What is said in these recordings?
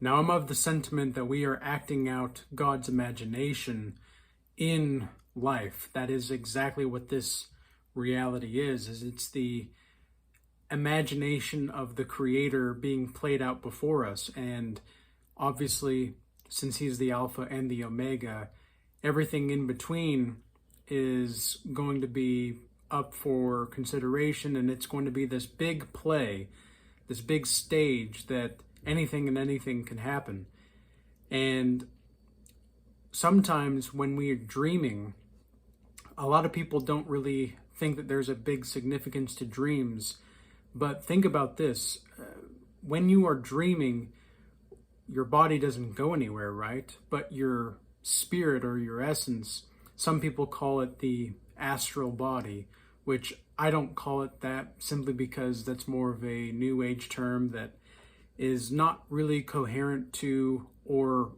Now, I'm of the sentiment that we are acting out God's imagination in life. That is exactly what this reality is it's the imagination of the Creator being played out before us. And obviously, since He's the Alpha and the Omega, everything in between is going to be up for consideration, and it's going to be this big play, this big stage that anything and anything can happen. And sometimes when we are dreaming, a lot of people don't really think that there's a big significance to dreams. But think about this. When you are dreaming, your body doesn't go anywhere, right? But your spirit or your essence, some people call it the astral body, which I don't call it that simply because that's more of a new age term that is not really coherent to or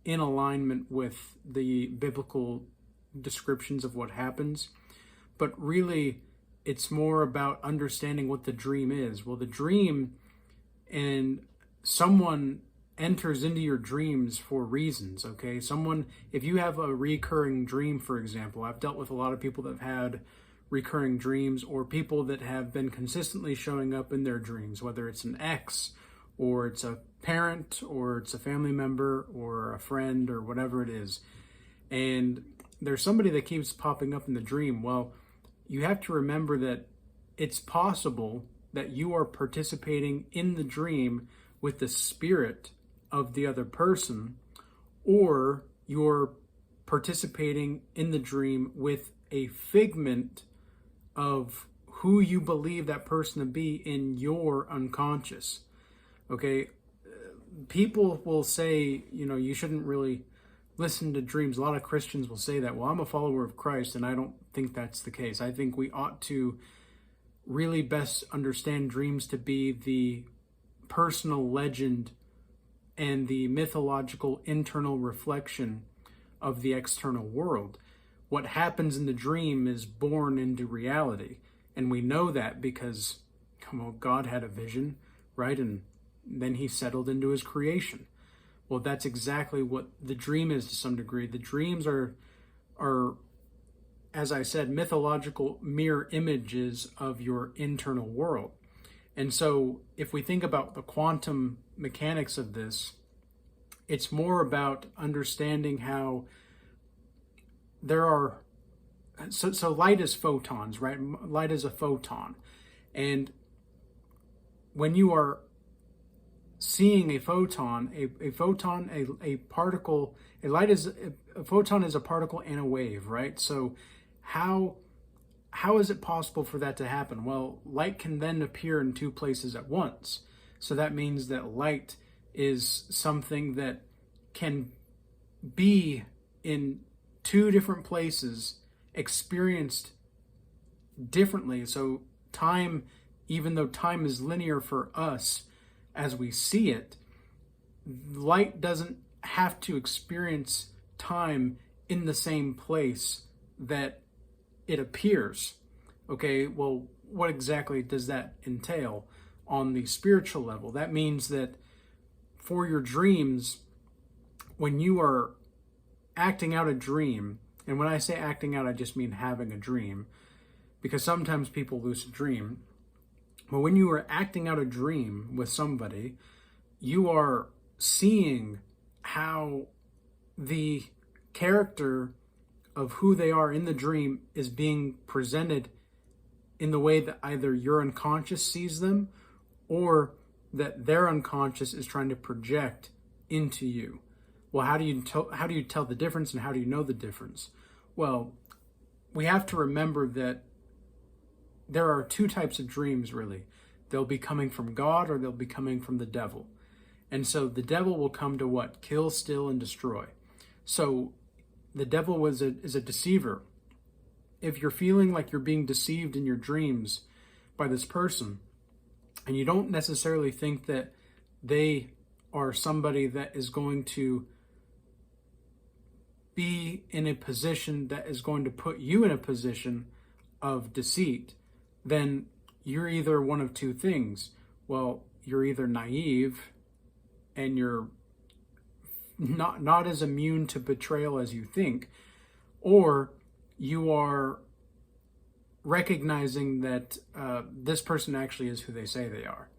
in alignment with the biblical descriptions of what happens. But really, it's more about understanding what the dream is. Well, the dream, and someone enters into your dreams for reasons, okay? If you have a recurring dream, for example, I've dealt with a lot of people that have had recurring dreams, or people that have been consistently showing up in their dreams, whether it's an ex, or it's a parent, or it's a family member, or a friend, or whatever it is. And there's somebody that keeps popping up in the dream. Well, you have to remember that it's possible that you are participating in the dream with the spirit of the other person, or you're participating in the dream with a figment of who you believe that person to be in your unconscious. Okay, people will say, you shouldn't really listen to dreams. A lot of Christians will say that. Well, I'm a follower of Christ, and I don't think that's the case. I think we ought to really best understand dreams to be the personal legend and the mythological internal reflection of the external world. What happens in the dream is born into reality. And we know that because, God had a vision, right? And then He settled into His creation. Well, that's exactly what the dream is to some degree. The dreams are, as I said, mythological mirror images of your internal world. And so if we think about the quantum mechanics of this, it's more about understanding how there are, so light is photons, right? Light is a photon. And when you are seeing a photon, a particle, a photon is a particle and a wave, right? So how is it possible for that to happen? Well, light can then appear in two places at once. So that means that light is something that can be in two different places, experienced differently. So time, even though time is linear for us as we see it, light doesn't have to experience time in the same place that it appears. Okay, well, what exactly does that entail on the spiritual level? That means that for your dreams, when you are acting out a dream, and when I say acting out, I just mean having a dream, because sometimes people lucid dream. But when you are acting out a dream with somebody, you are seeing how the character of who they are in the dream is being presented in the way that either your unconscious sees them or that their unconscious is trying to project into you. Well, how do you tell the difference, and how do you know the difference? Well, we have to remember that there are two types of dreams, really. They'll be coming from God, or they'll be coming from the devil. And so the devil will come to what? Kill, steal, and destroy. So the devil is a deceiver. If you're feeling like you're being deceived in your dreams by this person, and you don't necessarily think that they are somebody that is going to be in a position that is going to put you in a position of deceit, then you're either one of two things. Well, you're either naive and you're not as immune to betrayal as you think, or you are recognizing that this person actually is who they say they are.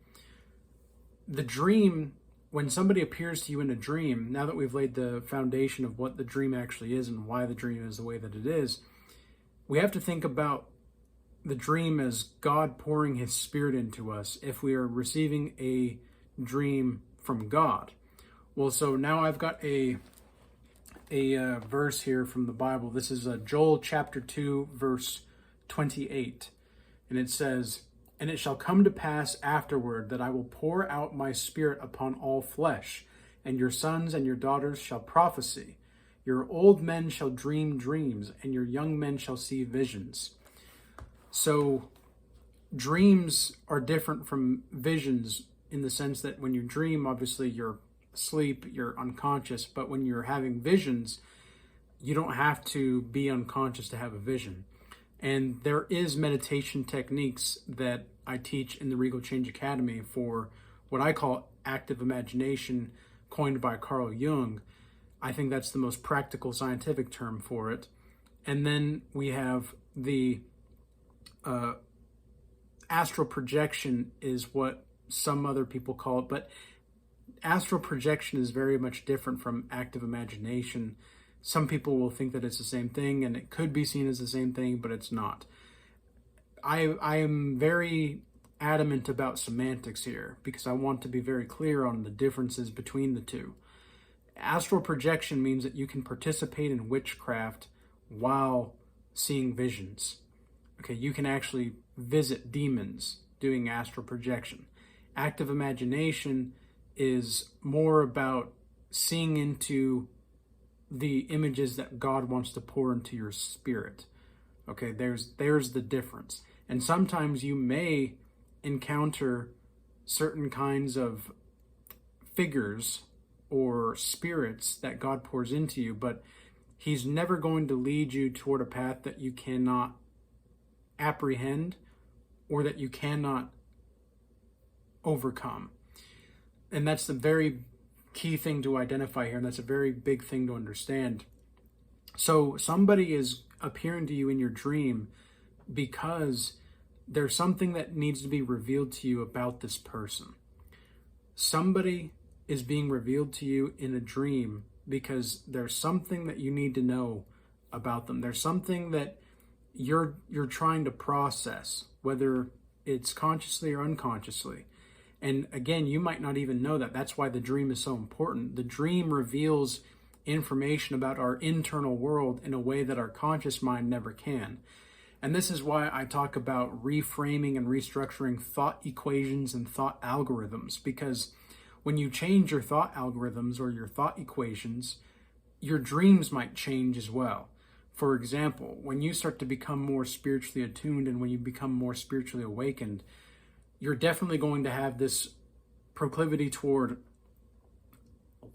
The dream, when somebody appears to you in a dream, now that we've laid the foundation of what the dream actually is and why the dream is the way that it is, we have to think about the dream as God pouring his spirit into us if we are receiving a dream from God. Well, so now I've got a verse here from the Bible. This is Joel chapter 2, verse 28. And it says, "And it shall come to pass afterward that I will pour out my spirit upon all flesh, and your sons and your daughters shall prophesy. Your old men shall dream dreams, and your young men shall see visions." So dreams are different from visions in the sense that when you dream, obviously you're asleep, you're unconscious, but when you're having visions, you don't have to be unconscious to have a vision. And there is meditation techniques that I teach in the Regal Change Academy for what I call active imagination, coined by Carl Jung. I think that's the most practical scientific term for it. And then we have the astral projection is what some other people call it, but astral projection is very much different from active imagination. Some people will think that it's the same thing, and it could be seen as the same thing, but it's not. I am very adamant about semantics here because I want to be very clear on the differences between the two. Astral projection means that you can participate in witchcraft while seeing visions. Okay, you can actually visit demons doing astral projection. Active imagination is more about seeing into the images that God wants to pour into your spirit. Okay, there's the difference. And sometimes you may encounter certain kinds of figures or spirits that God pours into you, but he's never going to lead you toward a path that you cannot apprehend or that you cannot overcome. And that's the very key thing to identify here, and that's a very big thing to understand. So somebody is appearing to you in your dream because there's something that needs to be revealed to you about this person. Somebody is being revealed to you in a dream because there's something that you need to know about them. There's something that you're trying to process, whether it's consciously or unconsciously. And again, you might not even know that. That's why the dream is so important. The dream reveals information about our internal world in a way that our conscious mind never can. And this is why I talk about reframing and restructuring thought equations and thought algorithms, because when you change your thought algorithms or your thought equations, your dreams might change as well. For example, when you start to become more spiritually attuned and when you become more spiritually awakened, you're definitely going to have this proclivity toward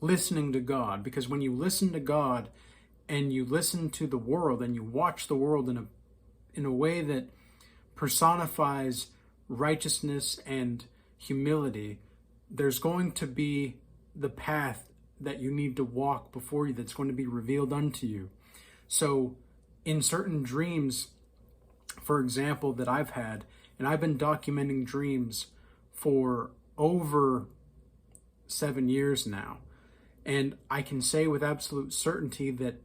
listening to God, because when you listen to God and you listen to the world and you watch the world in a way that personifies righteousness and humility, there's going to be the path that you need to walk before you that's going to be revealed unto you. So in certain dreams, for example, that I've had, and I've been documenting dreams for over 7 years now, and I can say with absolute certainty that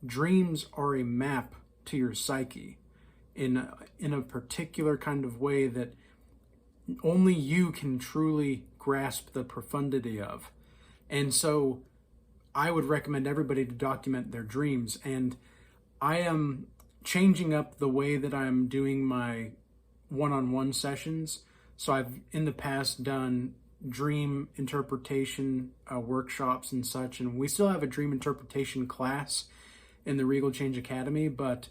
dreams are a map to your psyche in a particular kind of way that only you can truly grasp the profundity of. And so I would recommend everybody to document their dreams. And I am changing up the way that I'm doing my one-on-one sessions. So I've in the past done dream interpretation workshops and such, and we still have a dream interpretation class in the Regal Change Academy, but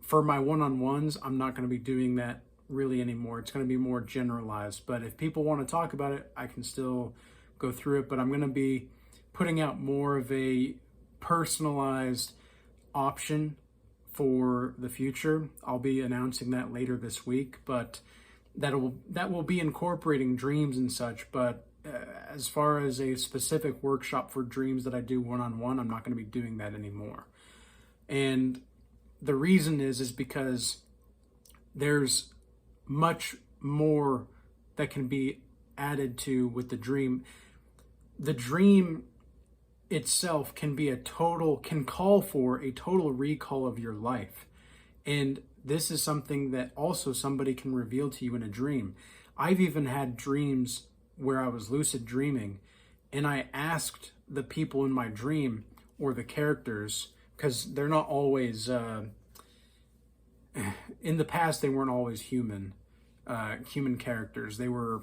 for my one-on-ones, I'm not going to be doing that really anymore. It's going to be more generalized, but if people want to talk about it, I can still go through it, but I'm going to be putting out more of a personalized option for the future. I'll be announcing that later this week, but that will be incorporating dreams and such, but as far as a specific workshop for dreams that I do one-on-one, I'm not going to be doing that anymore. And the reason is because there's much more that can be added to with the dream. The dream itself can call for a total recall of your life. And this is something that also somebody can reveal to you in a dream. I've even had dreams where I was lucid dreaming, and I asked the people in my dream, or the characters, because they're not always, in the past, they weren't always human characters. They were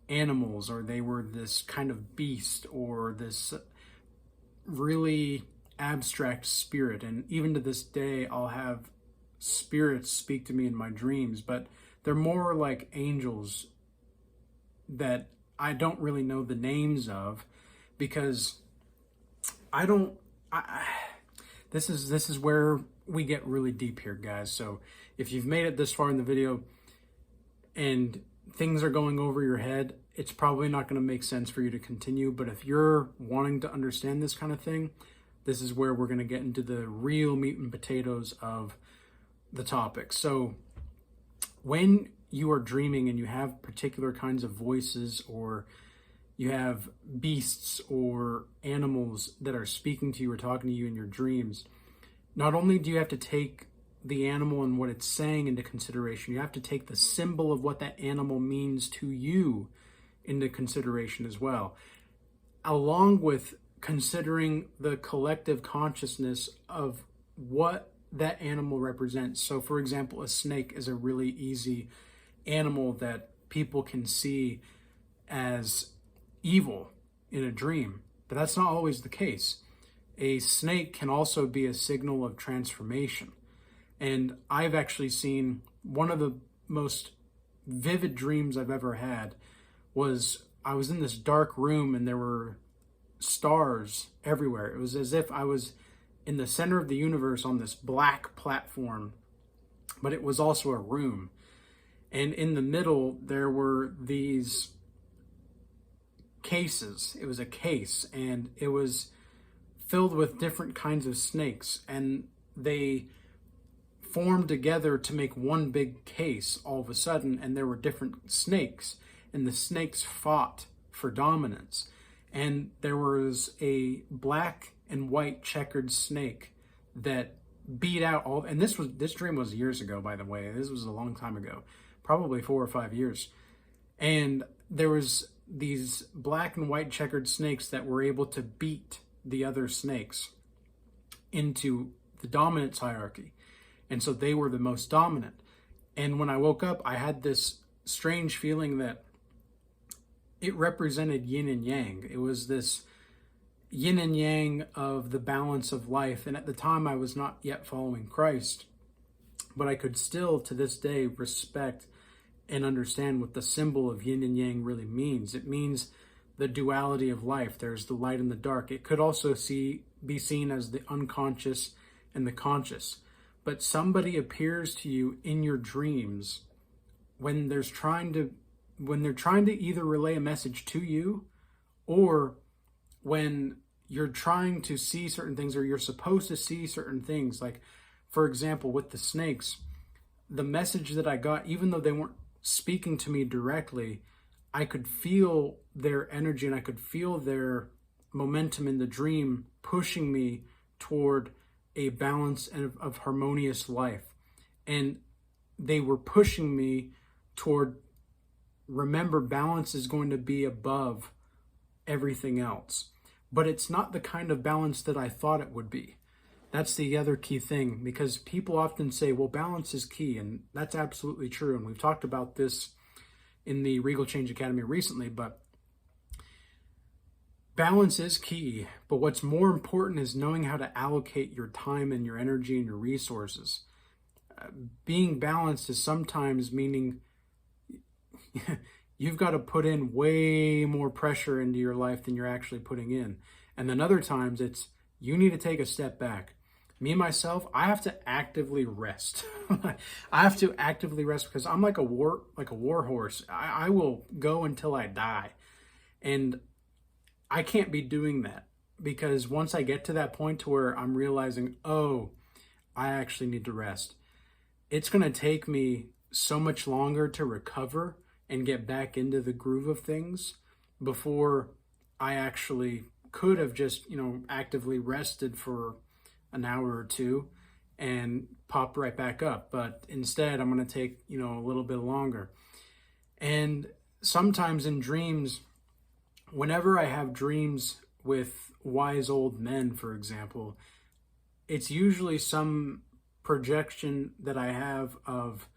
animals, or they were this kind of beast, or this really abstract spirit. And even to this day, I'll have spirits speak to me in my dreams, but they're more like angels that I don't really know the names of, because this is where we get really deep here, guys. So if you've made it this far in the video and things are going over your head, it's probably not going to make sense for you to continue. But if you're wanting to understand this kind of thing, this is where we're going to get into the real meat and potatoes of the topic. So when you are dreaming and you have particular kinds of voices, or you have beasts or animals that are speaking to you or talking to you in your dreams, not only do you have to take the animal and what it's saying into consideration, you have to take the symbol of what that animal means to you into consideration as well, along with considering the collective consciousness of what that animal represents. So for example, a snake is a really easy animal that people can see as evil in a dream, but that's not always the case. A snake can also be a signal of transformation. And I've actually seen one of the most vivid dreams I've ever had was I was in this dark room and there were stars everywhere. It was as if I was in the center of the universe on this black platform, but it was also a room. And in the middle, there were these cases. It was a case, and it was filled with different kinds of snakes, and they formed together to make one big case all of a sudden, and there were different snakes, and the snakes fought for dominance. And there was a black and white checkered snake that beat out all, and this dream was years ago, by the way. This was a long time ago, probably 4 or 5 years. And there was these black and white checkered snakes that were able to beat the other snakes into the dominance hierarchy. And so they were the most dominant. And when I woke up, I had this strange feeling that it represented yin and yang. It was this yin and yang of the balance of life. And at the time, I was not yet following Christ, but I could still, to this day, respect and understand what the symbol of yin and yang really means. It means the duality of life. There's the light and the dark. It could also be seen as the unconscious and the conscious. But somebody appears to you in your dreams when they're trying to either relay a message to you, or when you're trying to see certain things, or you're supposed to see certain things. Like, for example, with the snakes, the message that I got, even though they weren't speaking to me directly, I could feel their energy and I could feel their momentum in the dream pushing me toward a balance and of harmonious life. And they were pushing me toward, remember, balance is going to be above everything else. But it's not the kind of balance that I thought it would be. That's the other key thing, because people often say, well, balance is key, and that's absolutely true. And we've talked about this in the Regal Change Academy recently, but balance is key. But what's more important is knowing how to allocate your time and your energy and your resources. Being balanced is sometimes meaning you've got to put in way more pressure into your life than you're actually putting in. And then other times it's, you need to take a step back. Me, myself, I have to actively rest. I have to actively rest because I'm like a war horse. I will go until I die. And I can't be doing that, because once I get to that point to where I'm realizing, oh, I actually need to rest, it's going to take me so much longer to recover and get back into the groove of things before I actually could have just, actively rested for an hour or two and popped right back up. But instead, I'm going to take, a little bit longer. And sometimes in dreams, whenever I have dreams with wise old men, for example, it's usually some projection that I have of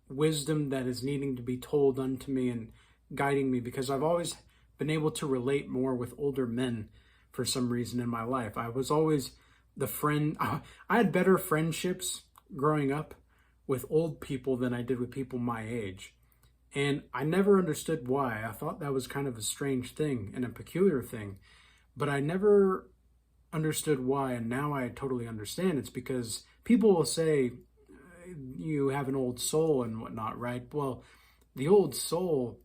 wisdom that is needing to be told unto me and guiding me, because I've always been able to relate more with older men for some reason in my life. I was always the friend. I had better friendships growing up with old people than I did with people my age. And I never understood why. I thought that was kind of a strange thing and a peculiar thing, but I never understood why. And now I totally understand. It's because people will say, you have an old soul and whatnot, right? Well, the old soul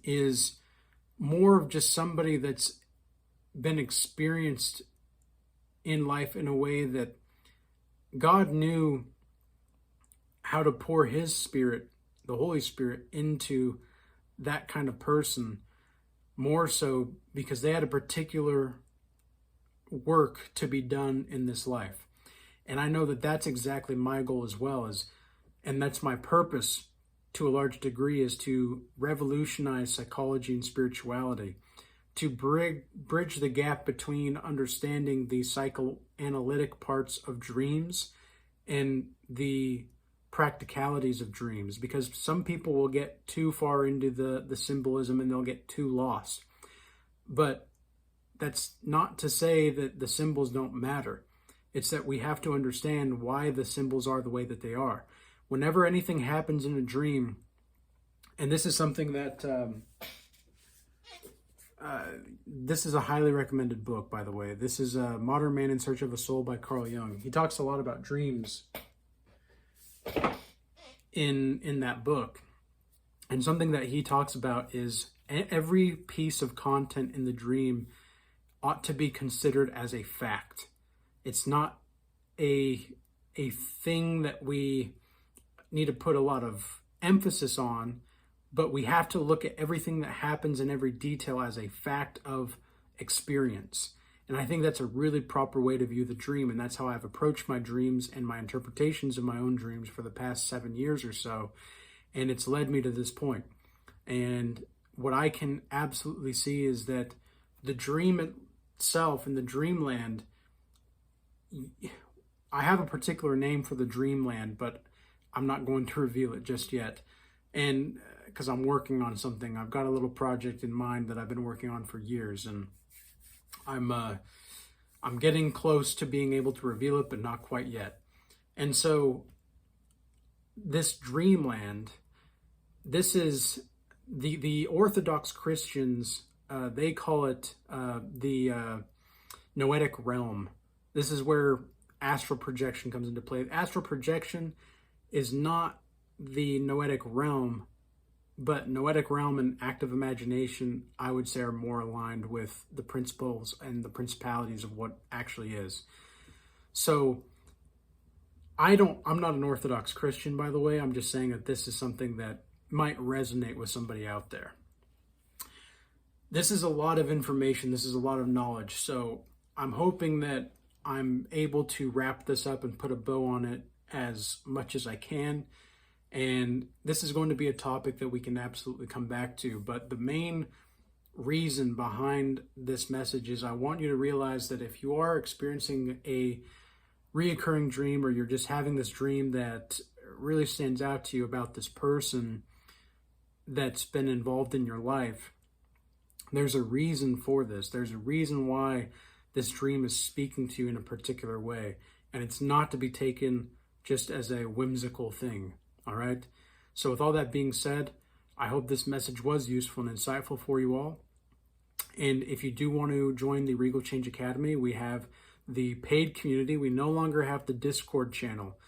is more of just somebody that's been experienced in life in a way that God knew how to pour his spirit, the Holy Spirit, into that kind of person, more so because they had a particular work to be done in this life. And I know that that's exactly my goal as well, and that's my purpose to a large degree, is to revolutionize psychology and spirituality, to bridge the gap between understanding the psychoanalytic parts of dreams and the practicalities of dreams, because some people will get too far into the symbolism and they'll get too lost. But that's not to say that the symbols don't matter. It's that we have to understand why the symbols are the way that they are. Whenever anything happens in a dream, and this is something that this is a highly recommended book, by the way. This is Modern Man in Search of a Soul by Carl Jung. He talks a lot about dreams in that book. And something that he talks about is every piece of content in the dream ought to be considered as a fact. It's not a thing that we need to put a lot of emphasis on, but we have to look at everything that happens in every detail as a fact of experience. And I think that's a really proper way to view the dream. And that's how I've approached my dreams and my interpretations of my own dreams for the past 7 years or so. And it's led me to this point. And what I can absolutely see is that the dream itself in the dreamland, I have a particular name for the dreamland, but I'm not going to reveal it just yet. And because I'm working on something, I've got a little project in mind that I've been working on for years, and I'm getting close to being able to reveal it, but not quite yet. And so this dreamland, this is the Orthodox Christians, they call it the noetic realm. This is where astral projection comes into play. Astral projection is not the noetic realm, but noetic realm and active imagination, I would say, are more aligned with the principles and the principalities of what actually is. So I'm not an Orthodox Christian, by the way. I'm just saying that this is something that might resonate with somebody out there. This is a lot of information. This is a lot of knowledge. So I'm hoping that I'm able to wrap this up and put a bow on it as much as I can. And this is going to be a topic that we can absolutely come back to. But the main reason behind this message is I want you to realize that if you are experiencing a reoccurring dream, or you're just having this dream that really stands out to you about this person that's been involved in your life, there's a reason for this. There's a reason why this dream is speaking to you in a particular way. And it's not to be taken just as a whimsical thing. All right. So with all that being said, I hope this message was useful and insightful for you all. And if you do want to join the Regal Change Academy, we have the paid community. We no longer have the Discord channel.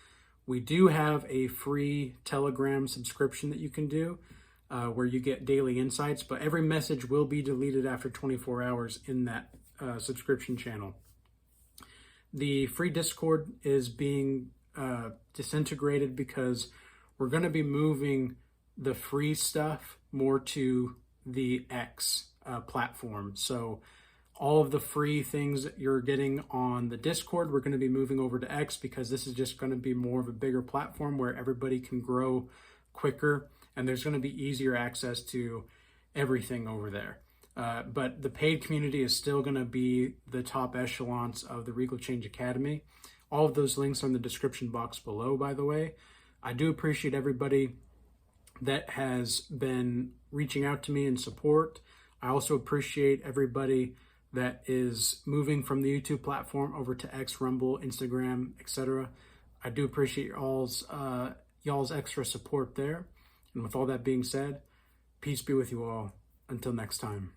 We do have a free Telegram subscription that you can do. where you get daily insights, but every message will be deleted after 24 hours in that subscription channel. The free Discord is being disintegrated because we're going to be moving the free stuff more to the X platform. So all of the free things that you're getting on the Discord, we're going to be moving over to X, because this is just going to be more of a bigger platform where everybody can grow quicker, and there's going to be easier access to everything over there. But the paid community is still going to be the top echelons of the Regal Change Academy. All of those links are in the description box below, by the way. I do appreciate everybody that has been reaching out to me in support. I also appreciate everybody that is moving from the YouTube platform over to X, Rumble, Instagram, etc. I do appreciate y'all's extra support there. And with all that being said, peace be with you all. Until next time.